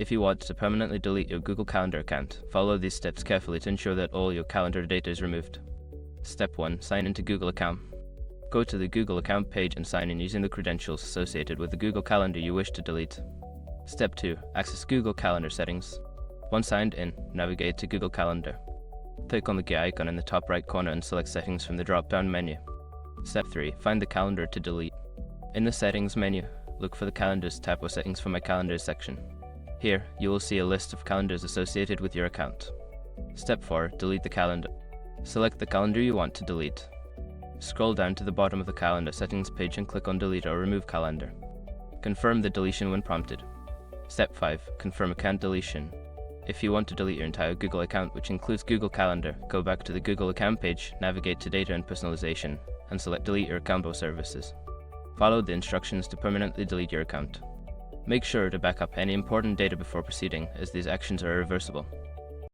If you want to permanently delete your Google Calendar account, follow these steps carefully to ensure that all your calendar data is removed. Step 1. Sign into Google account. Go to the Google account page and sign in using the credentials associated with the Google Calendar you wish to delete. Step 2. Access Google Calendar settings. Once signed in, navigate to Google Calendar. Click on the gear icon in the top right corner and select Settings from the drop-down menu. Step 3. Find the calendar to delete. In the Settings menu, look for the Calendars tab or Settings for My Calendars section. Here, you will see a list of calendars associated with your account. Step 4. Delete the calendar. Select the calendar you want to delete. Scroll down to the bottom of the Calendar settings page and click on Delete or Remove Calendar. Confirm the deletion when prompted. Step 5. Confirm account deletion. If you want to delete your entire Google account, which includes Google Calendar, go back to the Google account page, navigate to Data and Personalization, and select Delete your combo services. Follow the instructions to permanently delete your account. Make sure to back up any important data before proceeding, as these actions are irreversible.